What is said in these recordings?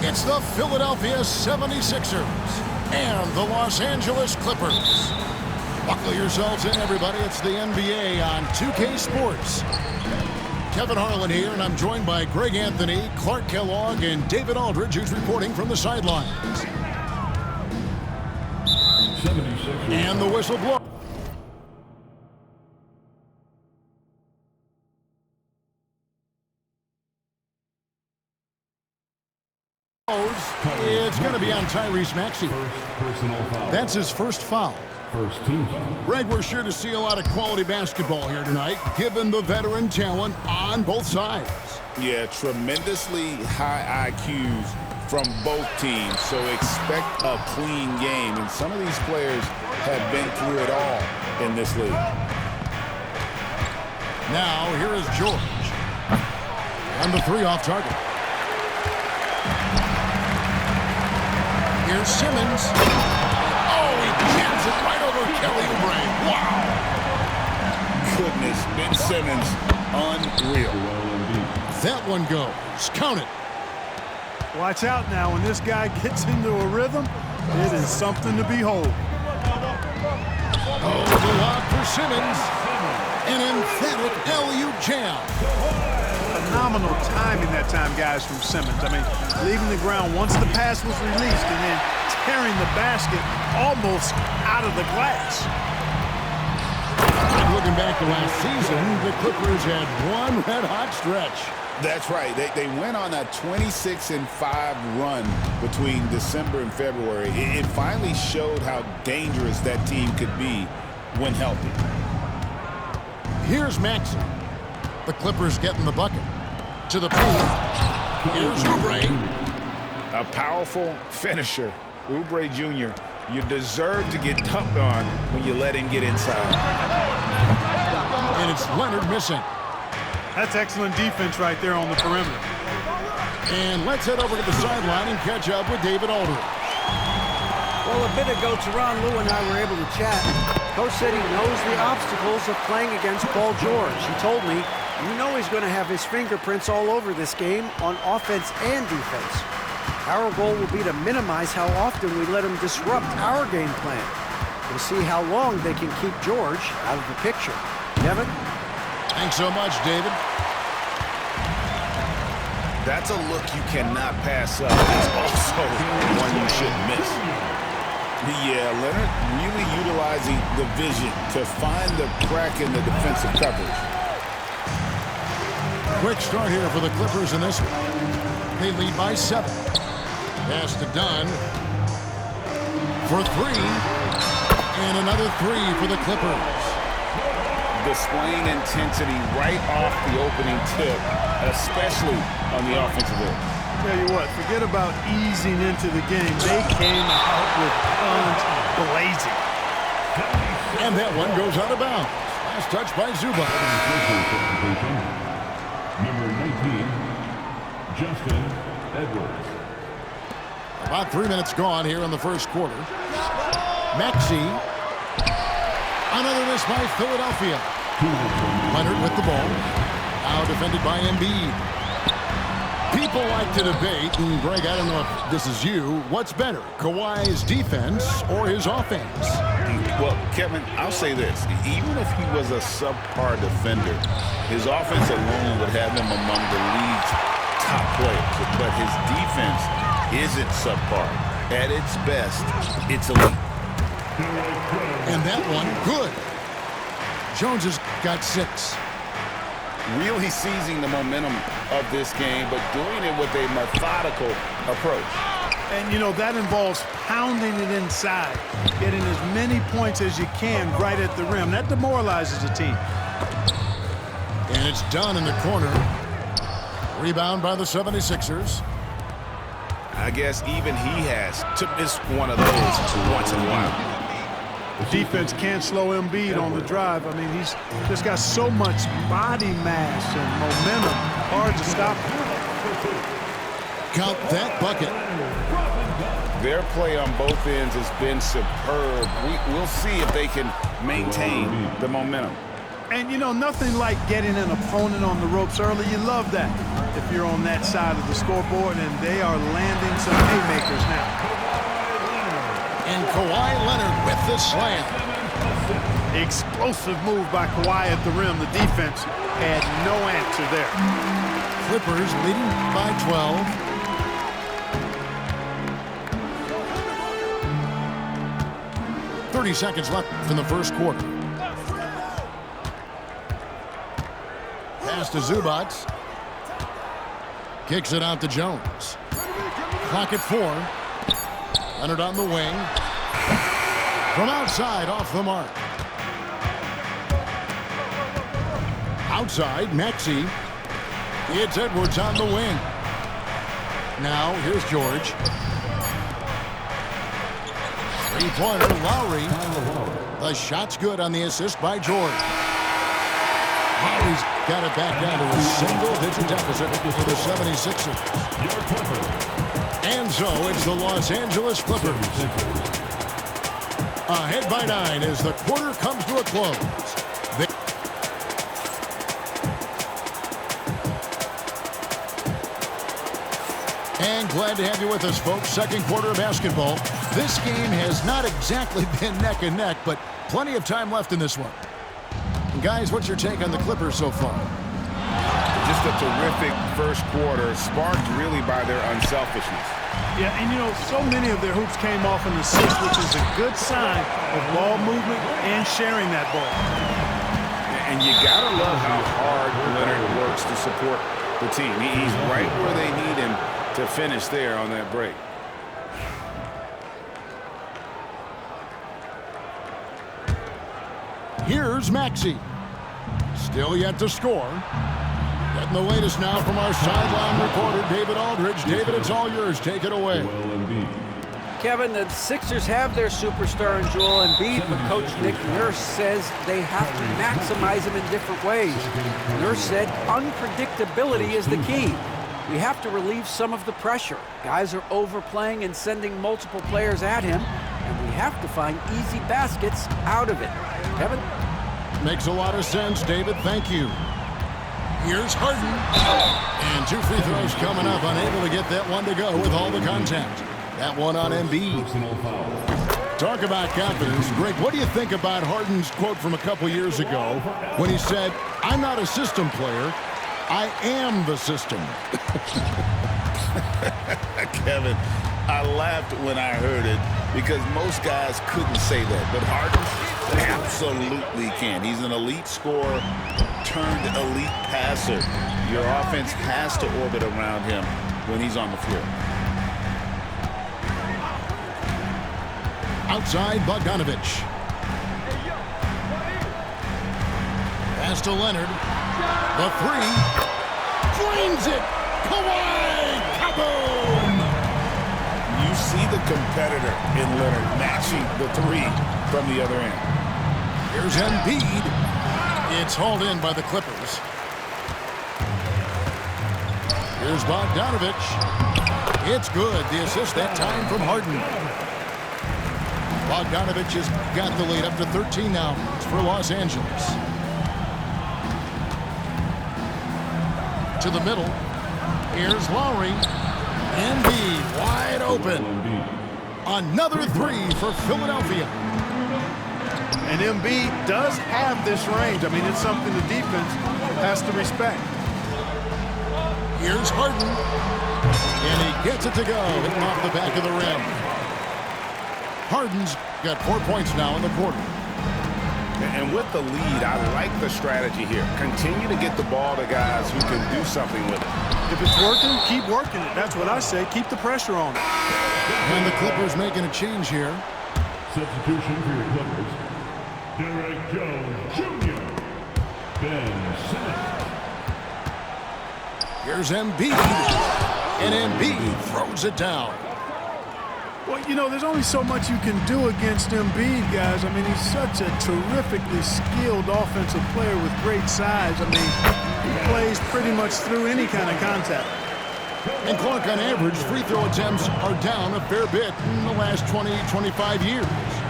It's the Philadelphia 76ers and the Los Angeles Clippers. Buckle yourselves in, everybody. It's the NBA on 2K Sports. Kevin Harlan here, and I'm joined by Greg Anthony, Clark Kellogg, and David Aldridge, who's reporting from the sidelines. And the whistle blows. It's going to be on Tyrese Maxey. That's his first foul. First team foul. Greg, we're sure to see a lot of quality basketball here tonight, given the veteran talent on both sides. Yeah, tremendously high IQs from both teams, so expect a clean game. And some of these players have been through it all in this league. Now, here is George. And the three off target. Here's Simmons. Oh, he jams it right over Kelly Oubre. Wow. Goodness, Ben Simmons, unreal. That one goes. Count it. Watch out now. When this guy gets into a rhythm, it is something to behold. Oh, the lob for Simmons. An emphatic LU jam. Phenomenal timing that time, guys, from Simmons. I mean, leaving the ground once the pass was released and then tearing the basket almost out of the glass. And looking back to last season, the Clippers had one red-hot stretch. That's right. They went on a 26-5 run between December and February. It finally showed how dangerous that team could be when healthy. Here's Maxey. The Clippers getting the bucket. To the paint. Here's Oubre. A powerful finisher. Oubre Jr., you deserve to get dunked on when you let him get inside. And it's Leonard missing. That's excellent defense right there on the perimeter. And let's head over to the sideline and catch up with David Aldridge. Well, a bit ago, Tyronn Lue and I were able to chat. Coach said he knows the obstacles of playing against Paul George. He told me, you know he's going to have his fingerprints all over this game on offense and defense. Our goal will be to minimize how often we let him disrupt our game plan. We'll see how long they can keep George out of the picture. Kevin? Thanks so much, David. That's a look you cannot pass up. It's also one you shouldn't miss. Yeah, Leonard really utilizing the vision to find the crack in the defensive coverage. Quick start here for the Clippers in this one. They lead by 7. Pass to Dunn for 3. And another 3 for the Clippers. Displaying intensity right off the opening tip, especially on the offensive end. Tell you what, forget about easing into the game. They came out with guns blazing. And that one goes out of bounds. Last touch by Zubac. Number 19, Justin Edwards. About 3 minutes gone here in the first quarter. Maxey. Another miss by Philadelphia. Leonard with the ball. Now defended by Embiid. People like to debate, and Greg, I don't know if this is you, what's better, Kawhi's defense or his offense? Well, Kevin, I'll say this. Even if he was a subpar defender, his offense alone would have him among the league's top players. But his defense isn't subpar. At its best, it's elite. And that one, good. Jones has got 6. Really seizing the momentum of this game, but doing it with a methodical approach. And, you know, that involves pounding it inside, getting as many points as you can right at the rim. That demoralizes a team. And it's done in the corner. Rebound by the 76ers. I guess even he has to miss one of those once in a while. The defense can't slow Embiid on the drive. I mean, he's just got so much body mass and momentum. Hard to stop him. Count that bucket. Their play on both ends has been superb. We'll see if they can maintain the momentum. And, you know, nothing like getting an opponent on the ropes early. You love that if you're on that side of the scoreboard, and they are landing some haymakers now. And Kawhi Leonard with the slam. Explosive move by Kawhi at the rim. The defense had no answer there. Clippers leading by 12. 30 seconds left in the first quarter. Pass to Zubac. Kicks it out to Jones. Clock at 4. Leonard on the wing. From outside, off the mark. Outside, Maxey. It's Edwards on the wing. Now, here's George. Three-pointer, Lowry. The shot's good on the assist by George. Lowry's got it back down to a single-digit deficit for the 76ers. And so it's the Los Angeles Clippers. Ahead by 9 as the quarter comes to a close. And glad to have you with us, folks. Second quarter of basketball. This game has not exactly been neck and neck, but plenty of time left in this one. And guys, what's your take on the Clippers so far? Just a terrific first quarter, sparked really by their unselfishness. Yeah, and you know, so many of their hoops came off an assist, which is a good sign of ball movement and sharing that ball. And you gotta love how hard Leonard works to support the team. He's right where they need him to finish there on that break. Here's Maxey. Still yet to score. Getting the latest now from our sideline reporter, David Aldridge. David, it's all yours. Take it away. Kevin, the Sixers have their superstar in Joel Embiid, but Coach Nick Nurse says they have to maximize him in different ways. Nurse said unpredictability is the key. We have to relieve some of the pressure. Guys are overplaying and sending multiple players at him, and we have to find easy baskets out of it. Kevin? Makes a lot of sense, David. Thank you. Here's Harden. And 2 free throws coming up. Unable to get that one to go with all the contact. That one on Embiid. Talk about confidence. Greg, what do you think about Harden's quote from a couple years ago when he said, "I'm not a system player. I am the system." Kevin, I laughed when I heard it because most guys couldn't say that, but Harden absolutely can. He's an elite scorer turned elite passer. Your offense has to orbit around him when he's on the floor. Outside, Bogdanovich. Pass to Leonard. The three. Flames it. Kawhi. Kaboom. You see the competitor in Leonard matching the three from the other end. Here's Embiid. It's hauled in by the Clippers. Here's Bogdanovich. It's good. The assist that time from Harden. Bogdanovich has got the lead up to 13 now. It's for Los Angeles. To the middle. Here's Lowry. Embiid wide open. Another three for Philadelphia. And Embiid does have this range. I mean, it's something the defense has to respect. Here's Harden. And he gets it to go. Hitting off the back of the rim. Harden's got 4 points now in the quarter. And with the lead, I like the strategy here. Continue to get the ball to guys who can do something with it. If it's working, keep working it. That's what I say. Keep the pressure on it. And the Clippers making a change here. Substitution for your Clippers. Derek Jones Jr. Ben Simmons. Here's Embiid. And Embiid throws it down. Well, you know, there's only so much you can do against Embiid, guys. I mean, he's such a terrifically skilled offensive player with great size. I mean, he plays pretty much through any kind of contact. And Clark, on average, free throw attempts are down a fair bit in the last 20, 25 years.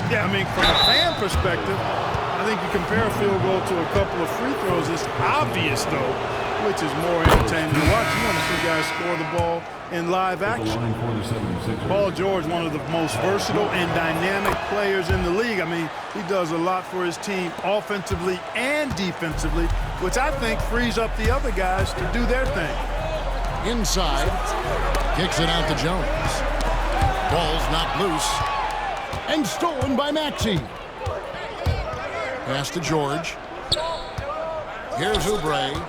Yeah, I mean, from a fan perspective, I think you compare a field goal to a couple of free throws. It's obvious, though, which is more entertaining to watch. You want to see guys score the ball in live action. Paul George, one of the most versatile and dynamic players in the league. I mean, he does a lot for his team offensively and defensively, which I think frees up the other guys to do their thing. Inside, kicks it out to Jones. Ball's knocked loose and stolen by Maxey. Pass to George. Here's Oubre.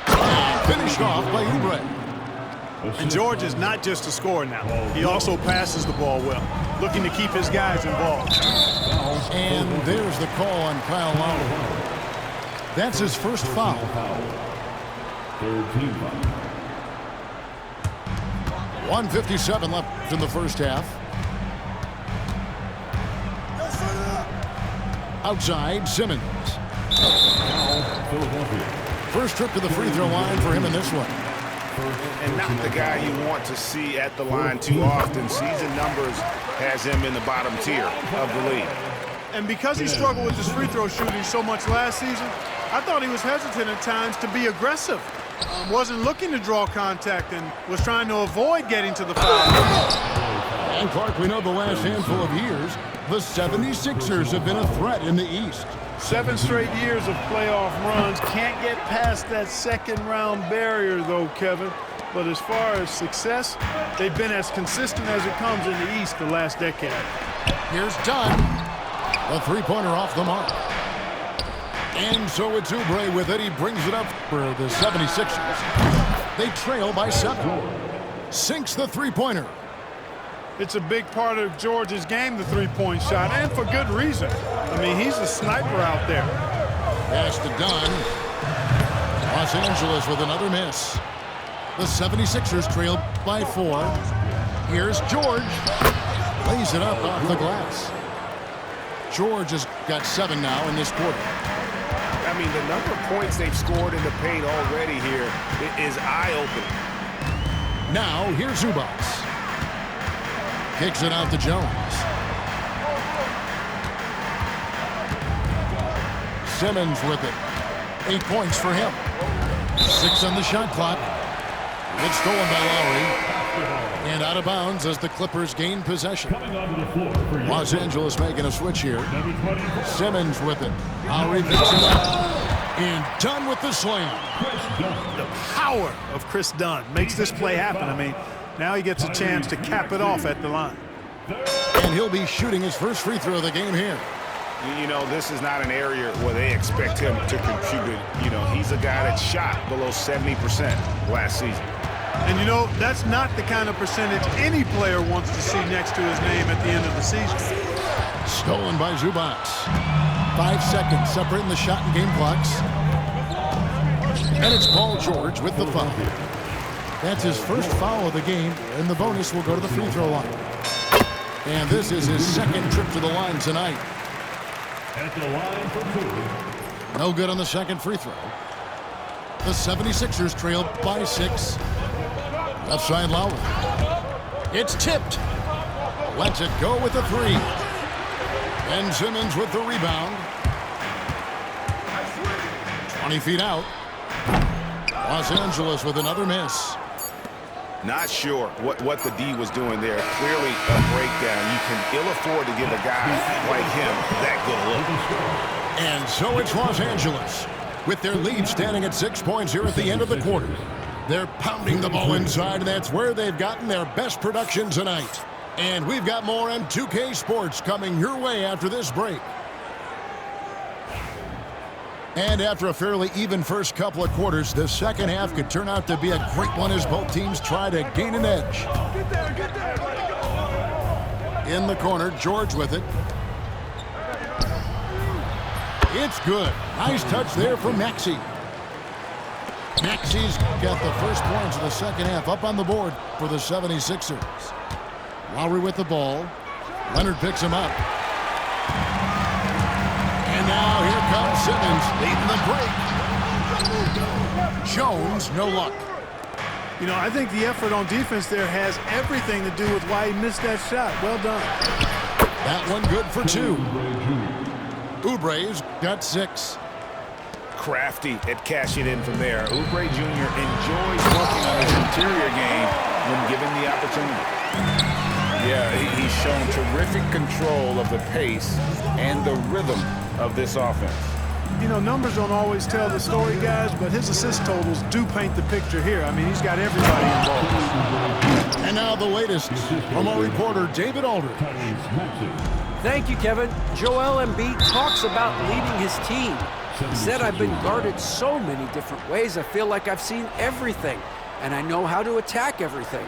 And finished off by Oubre. And George is not just a scorer now. He also passes the ball well, looking to keep his guys involved. And there's the call on Kyle Lowry. That's his first foul. Third team foul. 1:57 left in the first half. Outside, Simmons. First trip to the free throw line for him in this one. And not the guy you want to see at the line too often. Season numbers has him in the bottom tier of the league. And because he struggled with his free throw shooting so much last season, I thought he was hesitant at times to be aggressive. Wasn't looking to draw contact and was trying to avoid getting to the foul. And Clark, we know the last handful of years, the 76ers have been a threat in the East. 7 straight years of playoff runs. Can't get past that second-round barrier, though, Kevin. But as far as success, they've been as consistent as it comes in the East the last decade. Here's Dunn. A three-pointer off the mark. And so it's Oubre with it. He brings it up for the 76ers. They trail by 7. Sinks the three-pointer. It's a big part of George's game, the three-point shot, and for good reason. I mean, he's a sniper out there. Pass to Dunn. Los Angeles with another miss. The 76ers trail by 4. Here's George. Lays it up off the glass. George has got 7 now in this quarter. I mean, the number of points they've scored in the paint already here is eye-opening. Now, here's Zubac. Kicks it out to Jones. Simmons with it. 8 points for him. 6 on the shot clock. It's stolen by Lowry. And out of bounds as the Clippers gain possession. Los Angeles making a switch here. Simmons with it. Lowry picks it up. And Dunn with the slam. The power of Chris Dunn makes this play happen. I mean, now he gets a chance to cap it off at the line. And he'll be shooting his first free throw of the game here. You know, this is not an area where they expect him to contribute. You know, he's a guy that shot below 70% last season. And, you know, that's not the kind of percentage any player wants to see next to his name at the end of the season. Stolen by Zubac. 5 seconds separating the shot and game clocks. And it's Paul George with the foul. That's his first foul of the game, and the bonus will go to the free throw line. And this is his second trip to the line tonight. At the line for 2. No good on the second free throw. The 76ers trail by 6. Left side Lowry. It's tipped. Lets it go with the 3. Ben Simmons with the rebound. 20 feet out. Los Angeles with another miss. Not sure what the D was doing there. Clearly a breakdown. You can ill afford to give a guy like him that good a look. And so it's Los Angeles with their lead standing at 6 points here at the end of the quarter. They're pounding the ball inside, and that's where they've gotten their best production tonight. And we've got more on 2K Sports coming your way after this break. And after a fairly even first couple of quarters, the second half could turn out to be a great one as both teams try to gain an edge. In the corner, George with it. It's good. Nice touch there from Maxey. Maxey's got the first points of the second half up on the board for the 76ers. Lowry with the ball. Leonard picks him up. And now here comes Simmons leading the break. Jones, no luck. You know, I think the effort on defense there has everything to do with why he missed that shot. Well done. That one good for 2. Oubre's got 6. Crafty at cashing in from there. Oubre Jr. enjoys working on his interior game when given the opportunity. Yeah, he's shown terrific control of the pace and the rhythm of this offense. You know, numbers don't always tell the story, guys, but his assist totals do paint the picture here. I mean, he's got everybody involved. And now the latest from our reporter, David Aldridge. Thank you, Kevin. Joel Embiid talks about leading his team. He said, I've been guarded so many different ways, I feel like I've seen everything, and I know how to attack everything.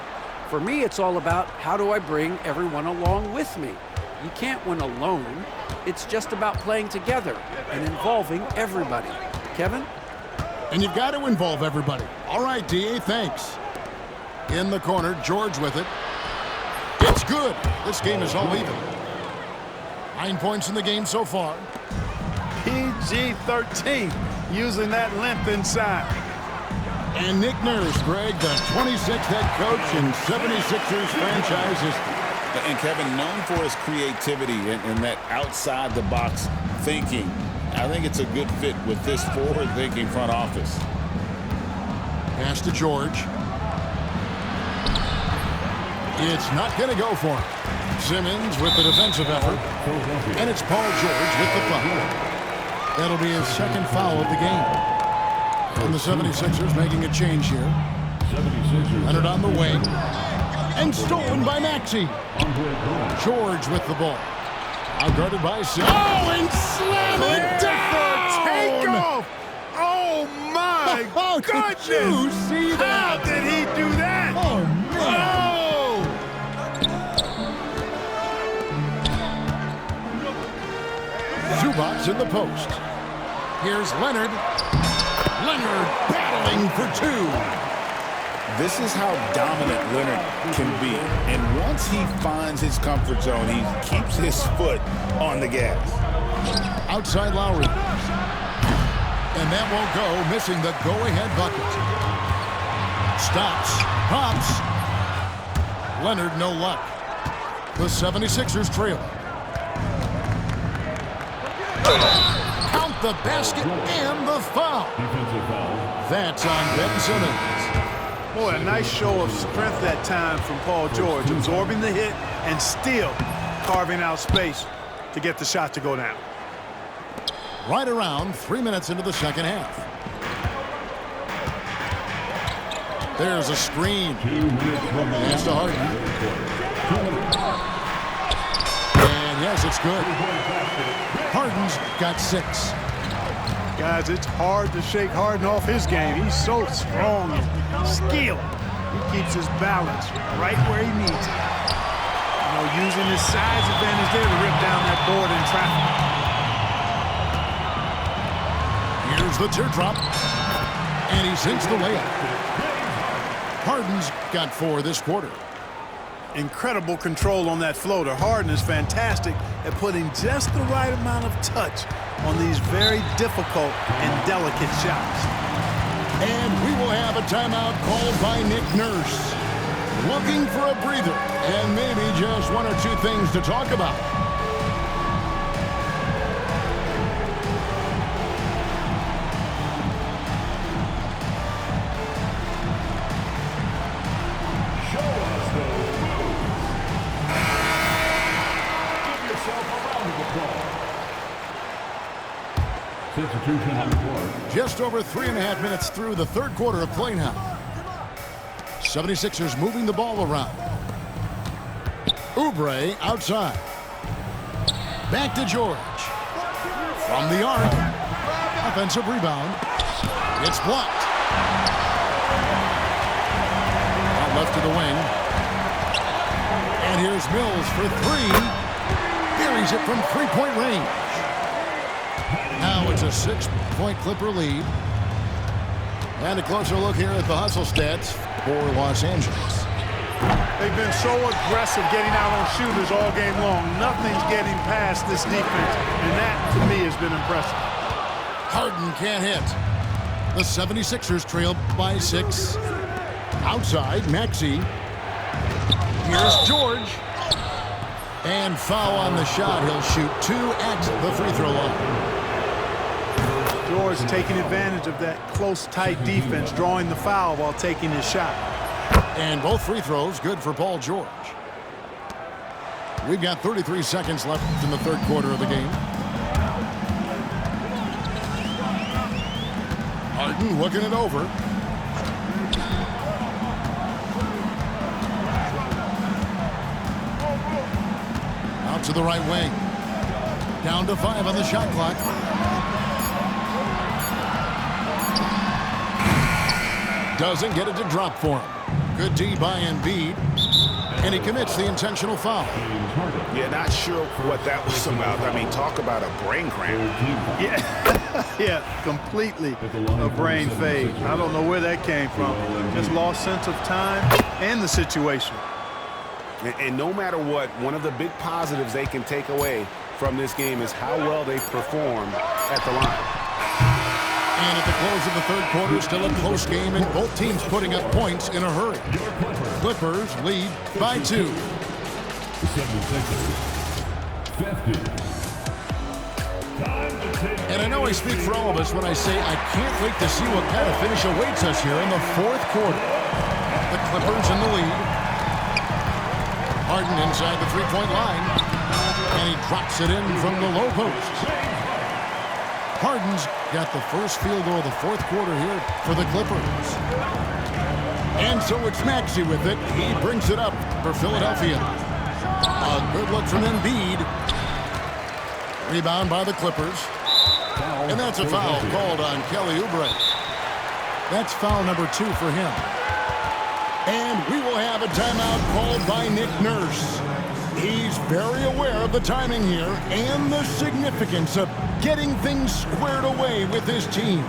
For me, it's all about how do I bring everyone along with me. You can't win alone. It's just about playing together and involving everybody. Kevin? And you've got to involve everybody. All right, D.A., thanks. In the corner, George with it. It's good. This game is all even. 9 points in the game so far. PG-13, using that length inside. And Nick Nurse, Greg, the 26th head coach and 76ers franchise history. And Kevin, known for his creativity and that outside-the-box thinking, I think it's a good fit with this forward-thinking front office. Pass to George. It's not going to go for him. Simmons with the defensive effort. And it's Paul George with the foul. That'll be his second foul of the game. And the 76ers making a change here. Leonard on the wing. And stolen by Maxey. George with the ball. Outguarded by Simmons. Oh, and slam it down! Takeoff! Oh, my goodness! Did you see that? How did he do that? Oh, man. Zubac's in the post. Here's Leonard. Leonard battling for 2. This is how dominant Leonard can be. And once he finds his comfort zone, he keeps his foot on the gas. Outside Lowry. And that won't go, missing the go-ahead bucket. Stops. Pops. Leonard, no luck. The 76ers trail. Count the basket and the foul. That's on Ben Simmons. Boy, a nice show of strength that time from Paul George, absorbing the hit and still carving out space to get the shot to go down. Right around 3 minutes into the second half. There's a screen. Pass to Harden. And yes, it's good. Harden's got 6. Guys, it's hard to shake Harden off his game. He's so strong and skilled. He keeps his balance right where he needs it. You know, using his size advantage there to rip down that board in traffic. Here's the teardrop. And he sinks the layup. Harden's got 4 this quarter. Incredible control on that floater. Harden is fantastic at putting just the right amount of touch on these very difficult and delicate shots. And we will have a timeout called by Nick Nurse. Looking for a breather and maybe just 1 or 2 things to talk about. Just over 3.5 minutes through the third quarter of play now. 76ers moving the ball around. Oubre outside. Back to George. From the arc. Offensive rebound. It's blocked. Out left to the wing. And here's Mills for 3. Buries it from 3-point range. Now it's a 6-point Clipper lead. And a closer look here at the hustle stats for Los Angeles. They've been so aggressive getting out on shooters all game long. Nothing's getting past this defense, and that, to me, has been impressive. Harden can't hit. The 76ers trail by 6. Outside, Maxey. Here's George. And foul on the shot. He'll shoot 2 at the free throw line. George taking advantage of that close, tight defense, drawing the foul while taking his shot. And both free throws good for Paul George. We've got 33 seconds left in the third quarter of the game. Harden looking it over. Out to the right wing. Down to 5 on the shot clock. Doesn't get it to drop for him. Good D by Embiid. And he commits the intentional foul. Yeah, not sure what that was about. I mean, talk about a brain cramp. Yeah, yeah, completely a brain fade. I don't know where that came from. Just lost sense of time and the situation. And no matter what, one of the big positives they can take away from this game is how well they perform at the line. And at the close of the third quarter, still a close game, and both teams putting up points in a hurry. Clippers lead by 2. 76ers, 50. And I know I speak for all of us when I say I can't wait to see what kind of finish awaits us here in the fourth quarter. The Clippers in the lead. Harden inside the three-point line. And he drops it in from the low post. Harden's got the first field goal of the fourth quarter here for the Clippers. And so it's Maxey with it. He brings it up for Philadelphia. A good look from Embiid. Rebound by the Clippers. And that's a foul called on Kelly Oubre. That's foul number 2 for him. And we will have a timeout called by Nick Nurse. He's very aware of the timing here and the significance of getting things squared away with his team.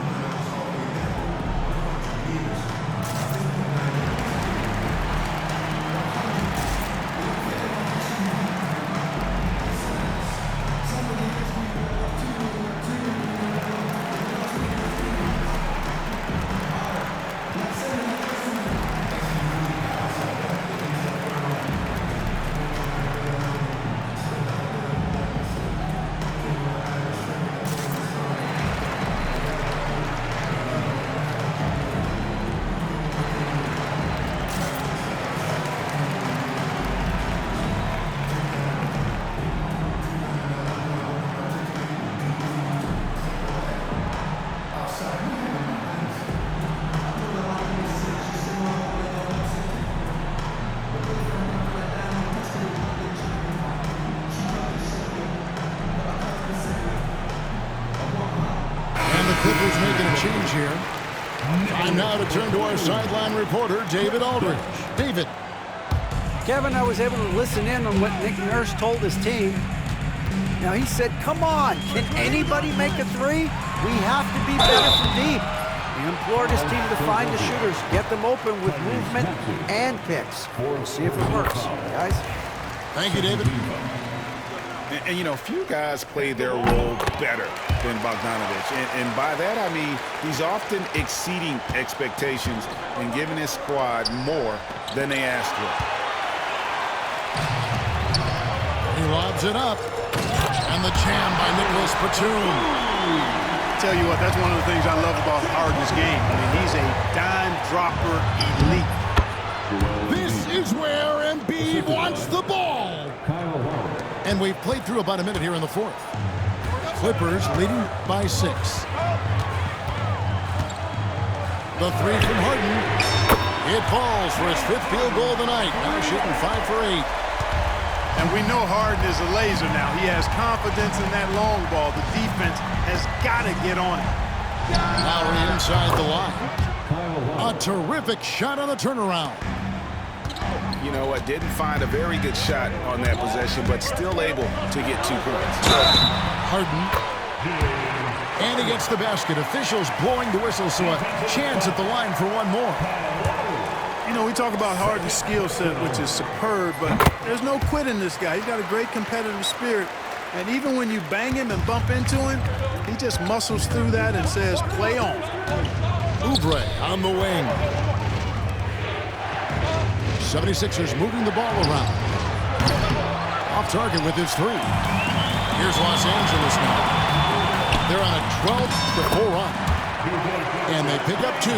Clippers making a change here. Time now to turn to our sideline reporter, David Aldridge. David. Kevin, I was able to listen in on what Nick Nurse told his team. Now, he said, come on, can anybody make a 3? We have to be better from deep. He implored his team to find the shooters, get them open with movement and picks. We'll see if it works, guys. Thank you, David. And, you know, few guys play their role better than Bogdanović. And by that, I mean he's often exceeding expectations and giving his squad more than they asked for. He lobs it up. And the jam by Nicholas Batum. Tell you what, that's one of the things I love about Harden's game. I mean, he's a dime-dropper elite. This is where Embiid wants the ball. And we've played through about a minute here in the fourth. Clippers leading by 6. The 3 from Harden. It falls for his 5th field goal of the night. Now shooting 5 for 8. And we know Harden is a laser now. He has confidence in that long ball. The defense has got to get on it. Lowry inside the line. A terrific shot on the turnaround. You know what, didn't find a very good shot on that possession, but still able to get 2 points. Harden. And he gets the basket. Officials blowing the whistle, so a chance at the line for one more. You know, we talk about Harden's skill set, which is superb, but there's no quitting this guy. He's got a great competitive spirit. And even when you bang him and bump into him, he just muscles through that and says, play on. Oubre on the wing. 76ers moving the ball around. Off target with his three. Here's Los Angeles now. They're on a 12-4 run. And they pick up 2.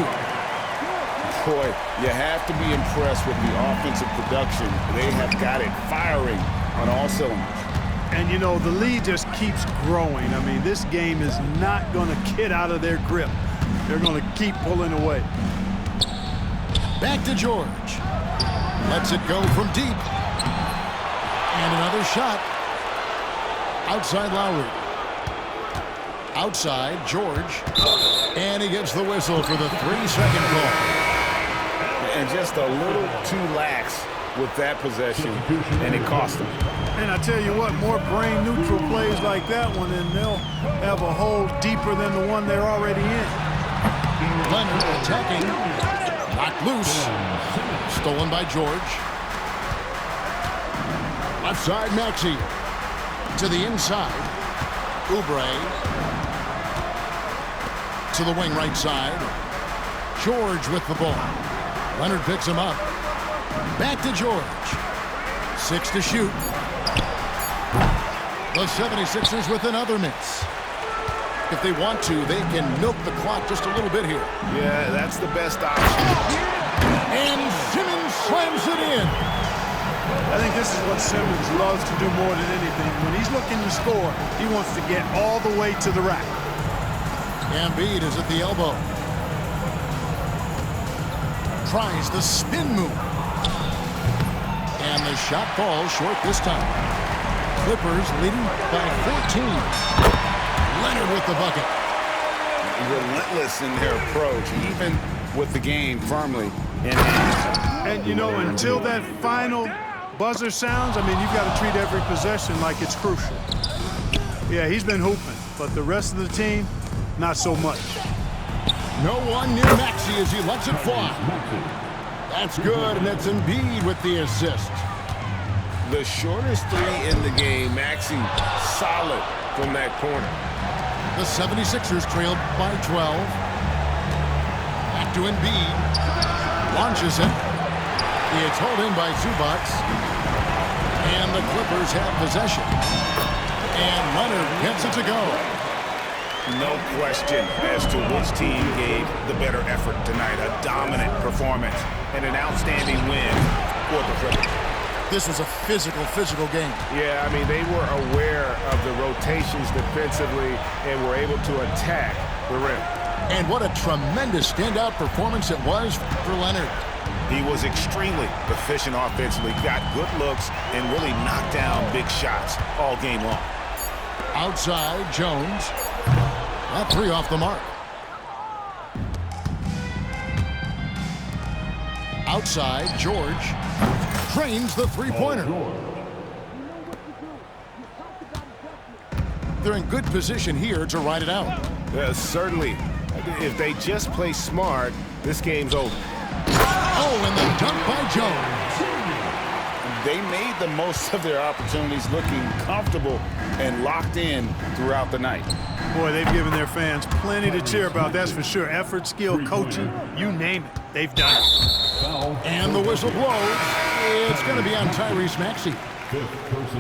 Boy, you have to be impressed with the offensive production. They have got it firing on all cylinders. And, you know, the lead just keeps growing. I mean, this game is not going to get out of their grip. They're going to keep pulling away. Back to George. Lets it go from deep. And another shot. Outside Lowry. Outside George. And he gets the whistle for the 3-second call. And just a little too lax with that possession, and it cost them. And I tell you what, more brain-neutral plays like that one, and they'll have a hole deeper than the one they're already in. Leonard attacking. Knocked loose. Stolen by George. Offside Maxey. To the inside. Oubre. To the wing right side. George with the ball. Leonard picks him up. Back to George. 6 to shoot. The 76ers with another miss. If they want to, they can milk the clock just a little bit here. Yeah, that's the best option. And Simmons slams it in. I think this is what Simmons loves to do more than anything. When he's looking to score, he wants to get all the way to the rack. Embiid is at the elbow. Tries the spin move. And the shot falls short this time. Clippers leading by 14. Leonard with the bucket. Relentless in their approach, even with the game firmly in hand. And, you know, until that final buzzer sounds, I mean, you've got to treat every possession like it's crucial. Yeah, he's been hooping, but the rest of the team, not so much. No one near Maxey as he lets it fly. That's good, and that's Embiid with the assist. The shortest 3 in the game, Maxey solid from that corner. The 76ers trailed by 12. Back to Embiid. Launches it. It's held in by Zubac. And the Clippers have possession. And Leonard gets it to go. No question as to which team gave the better effort tonight. A dominant performance and an outstanding win for the Clippers. This was a physical game. Yeah, I mean, they were aware of the rotations defensively and were able to attack the rim. And what a tremendous standout performance it was for Leonard. He was extremely efficient offensively, got good looks, and really knocked down big shots all game long. Outside, Jones. That 3 off the mark. Outside, George trains the 3-pointer. They're in good position here to ride it out. Certainly. If they just play smart, this game's over. Oh, and the dunk by Jones. They made the most of their opportunities, looking comfortable and locked in throughout the night. Boy, they've given their fans plenty to cheer about, that's for sure. Effort, skill, coaching, you name it, they've done it. And the whistle blows. It's going to be on Tyrese Maxey.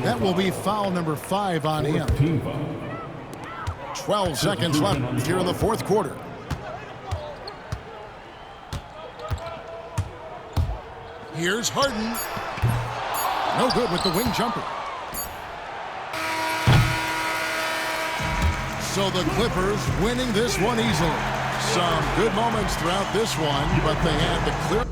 That will be foul number 5 on him. 12 seconds left here in the 4th quarter. Here's Harden. No good with the wing jumper. So the Clippers winning this one easily. Some good moments throughout this one, but they had the clear...